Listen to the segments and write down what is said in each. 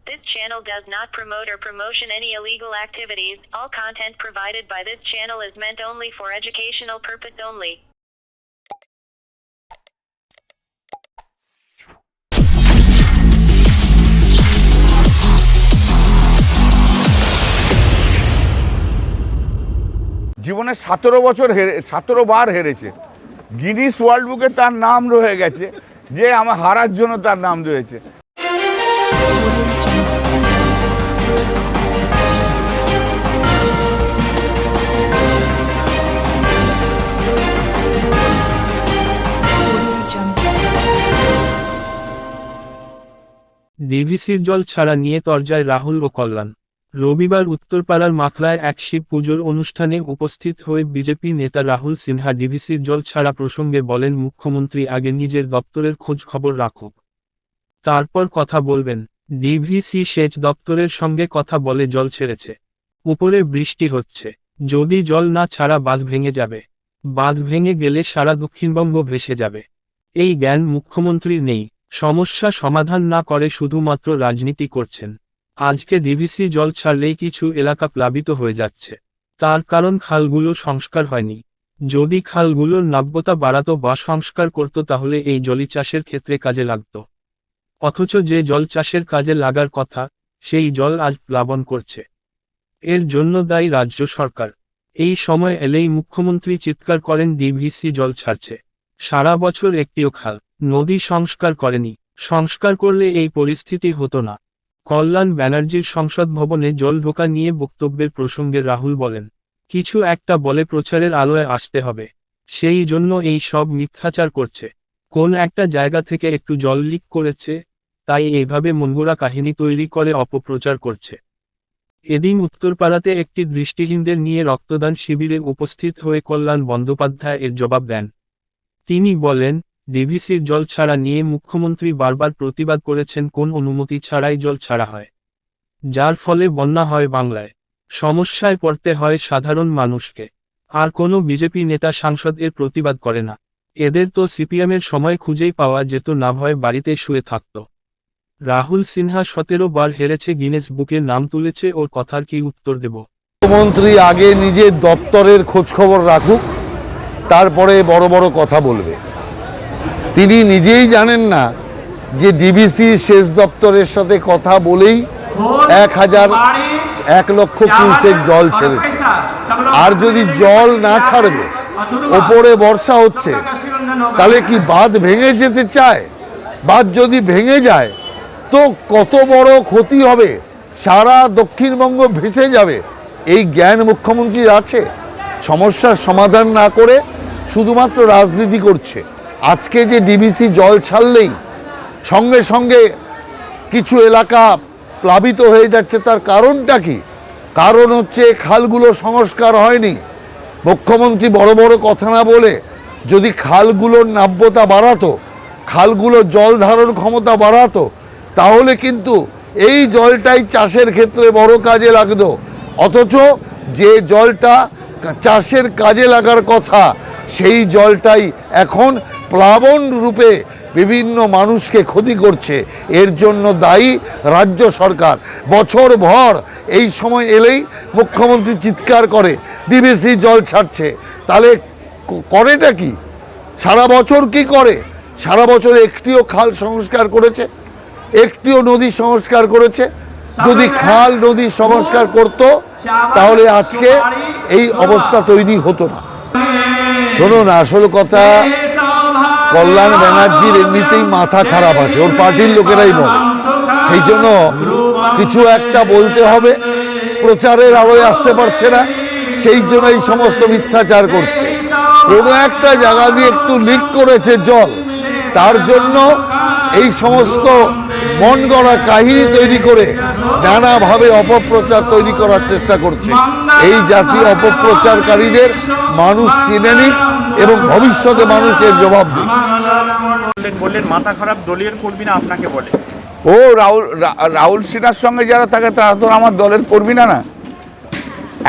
This channel does not promote or promotion any illegal activities. All content provided by this channel is meant only for educational purpose only. জীবনে 17 বার হেরেছে। Guinness world বুকে তার নাম রয়ে গেছে যে আমার হারার জন্য তার নাম রয়েছে। ডিভিসির জল ছাড়া নিয়ে তরজায় রাহুল ও কল্যাণ। রবিবার উত্তরপাড়ার মাখলায় এক শিব পুজোর অনুষ্ঠানে উপস্থিত হয়ে বিজেপি নেতা রাহুল সিনহা ডিভিসির জল ছাড়া প্রসঙ্গে বলেন, মুখ্যমন্ত্রী আগে নিজের দপ্তরের খোঁজ খবর রাখুক, তারপর কথা বলবেন। ডিভিসি সেচ দপ্তরের সঙ্গে কথা বলে জল ছেড়েছে, উপরে বৃষ্টি হচ্ছে, যদি জল না ছাড়া বাঁধ ভেঙে যাবে, বাঁধ ভেঙে গেলে সারা দক্ষিণবঙ্গ ভেসে যাবে। এই জ্ঞান মুখ্যমন্ত্রীর নেই, সমস্যা সমাধান না করে শুধুমাত্র রাজনীতি করছেন। আজকে ডিভিসি জল ছাড়লেই কিছু এলাকা প্লাবিত হয়ে যাচ্ছে, তার কারণ খালগুলো সংস্কার হয়নি। যদি খালগুলোর নাব্যতা বাড়াতো বা সংস্কার করত তাহলে এই জলি চাষের ক্ষেত্রে কাজে লাগত। অথচ যে জল চাষের কাজে লাগার কথা, সেই জল আজ প্লাবন করছে। এর জন্য দায়ী রাজ্য সরকার। এই সময় এলেই মুখ্যমন্ত্রী চিৎকার করেন ডিভিসি জল ছাড়ছে, সারা বছর একটিও খাল নদী সংস্কার করেনি, সংস্কার করলে এই পরিস্থিতি হতো না। কল্যাণ ব্যানার্জির সংসদ ভবনে জল ঢোকা নিয়ে বক্তব্যের প্রসঙ্গে রাহুল বলেন, কিছু একটা বলে প্রচারের আলোয় আসতে হবে, সেই জন্য এই সব মিথ্যাচার করছে। কোন একটা জায়গা থেকে একটু জল লিক করেছে, তাই এইভাবে মনগড়া কাহিনী তৈরি করে অপপ্রচার করছে। এদিন উত্তরপাড়াতে একটি দৃষ্টিহীনদের নিয়ে রক্তদান শিবিরে উপস্থিত হয়ে কল্যাণ বন্দ্যোপাধ্যায় এর জবাব দেন। তিনি বলেন, ডিভিসির জল ছাড়া নিয়ে মুখ্যমন্ত্রী বারবার প্রতিবাদ করেছেন কোন অনুমতি ছাড়াই জল ছাড়া হয়, যার ফলে বন্যা হয় বাংলায়, সমস্যায় পড়তে হয় সাধারণ মানুষকে। আর কোনো বিজেপি নেতা সাংসদ এর প্রতিবাদ করে না। এদের তো সিপিএমের সময় খুঁজেই পাওয়া যেত না, ভয় বাড়িতে শুয়ে থাকত। রাহুল সিনহা 17 বার হেরেছে, গিনেস বুকে নাম তুলেছে, ওর কথার কি উত্তর দেব? মুখ্যমন্ত্রী আগে নিজের দপ্তরের খোঁজখবর রাখুক, তারপরে বড় বড় কথা বলবে। তিনি নিজেই জানেন না যে ডিভিসি সেচ দপ্তরের সাথে কথা বলেই 1 লক্ষ কিউসেক জল ছেড়েছে। আর যদি জল না ছাড়বে, ওপরে বর্ষা হচ্ছে, তাহলে কি বাঁধ ভেঙে যেতে চায়? বাঁধ যদি ভেঙে যায় তো কত বড় ক্ষতি হবে, সারা দক্ষিণবঙ্গ ভেসে যাবে। এই জ্ঞান মুখ্যমন্ত্রীর আছে? সমস্যার সমাধান না করে শুধুমাত্র রাজনীতি করছে। আজকে যে ডিভিসি জল ছাড়লেই সঙ্গে সঙ্গে কিছু এলাকা প্লাবিত হয়ে যাচ্ছে, তার কারণটা কি? কারণ হচ্ছে খালগুলো সংস্কার হয়নি। মুখ্যমন্ত্রী বড় বড় কথা না বলে যদি খালগুলোর নাব্যতা বাড়াতো, খালগুলোর জল ধারণ ক্ষমতা বাড়াতো, তাহলে কিন্তু এই জলটাই চাষের ক্ষেত্রে বড় কাজে লাগতো। অথচ যে জলটা চাষের কাজে লাগার কথা, সেই জলটাই এখন প্লাবন রূপে বিভিন্ন মানুষকে ক্ষতি করছে। এর জন্য দায়ী রাজ্য সরকার। বছর ভর এই সময় এলেই মুখ্যমন্ত্রী চিৎকার করে ডিভিসি জল ছাড়ছে, তাহলে করেটা কি? সারা বছর কি করে? সারা বছর একটিও খাল সংস্কার করেছে? একটিও নদী সংস্কার করেছে? যদি খাল নদী সংস্কার করত, তাহলে আজকে এই অবস্থা তৈরি হতো না। শুনুন, আসল কথা, কল্যাণ ব্যানার্জির এমনিতেই মাথা খারাপ আছে, ওর পার্টির লোকেরাই বলে। সেই জন্য কিছু একটা বলতে হবে, প্রচারের আলোয় আসতে পারছে না, সেই জন্য এই সমস্ত মিথ্যাচার করছে। কোনো একটা জায়গা দিয়ে একটু লিক করেছে জল, তার জন্য এই সমস্ত মন গড়া কাহিনী তৈরি করে নানাভাবে অপপ্রচার তৈরি করার চেষ্টা করছে। এই জাতীয় অপপ্রচারকারীদের মানুষ চিনে নিক এবং ভবিষ্যতে মানুষের জবাব দিক। বললেন মাথা খারাপ দলীয় কর্মী না আপনাকে বলে? ও রাহুল সিনহার সঙ্গে যারা থাকে তারা তো আমার দলের কর্মী না।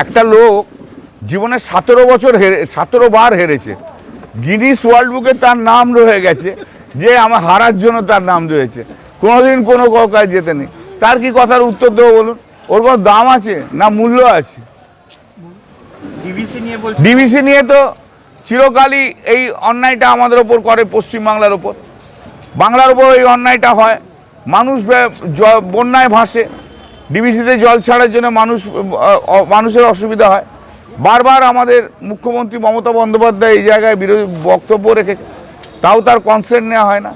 একটা লোক জীবনে 17 বার হেরেছে, গিনিস ওয়ার্ল্ড বুকে তার নাম রয়ে গেছে যে আমার হারার জন্য তার নাম রয়েছে। কোনোদিন কোনো কাজ জেতেনি। তার কি কথার উত্তর দেবো বলুন? ওর কোনো দাম আছে না মূল্য আছে? ডিভিসি নিয়ে বলছি, ডিভিসি নিয়ে তো চিরকালই এই অন্যায়টা আমাদের ওপর করে, পশ্চিমবাংলার ওপর, বাংলার ওপর এই অন্যায়টা হয়। মানুষ বন্যায় ভাসে, ডিভিসিতে জল ছাড়ার জন্য মানুষের অসুবিধা হয়। বারবার আমাদের মুখ্যমন্ত্রী মমতা বন্দ্যোপাধ্যায় এই জায়গায় বিরোধী বক্তব্য রেখেছে, তাও তার কনসেন্ট নেওয়া হয় না।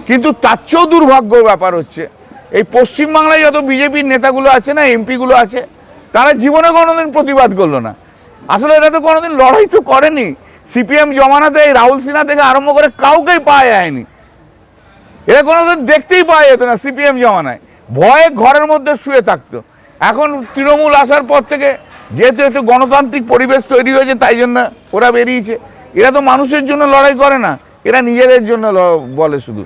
কিন্তু তার চেয়েও দুর্ভাগ্যর ব্যাপার হচ্ছে, এই পশ্চিমবাংলায় যত বিজেপির নেতাগুলো আছে না, এমপিগুলো আছে, তারা জীবনে কোনোদিন প্রতিবাদ করলো না। আসলে এরা তো কোনোদিন লড়াই তো করেনি। সিপিএম জমানাতে এই রাহুল সিনহা থেকে আরম্ভ করে কাউকেই পাওয়া যায়নি, এরা কোনোদিন দেখতেই পাওয়া যেত না। সিপিএম জমানায় ভয়ে ঘরের মধ্যে শুয়ে থাকতো। এখন তৃণমূল আসার পর থেকে যেহেতু একটু গণতান্ত্রিক পরিবেশ তৈরি হয়েছে, তাই জন্য ওরা বেরিয়েছে। এরা তো মানুষের জন্য লড়াই করে না, এরা নিজেদের জন্য বলে শুধু।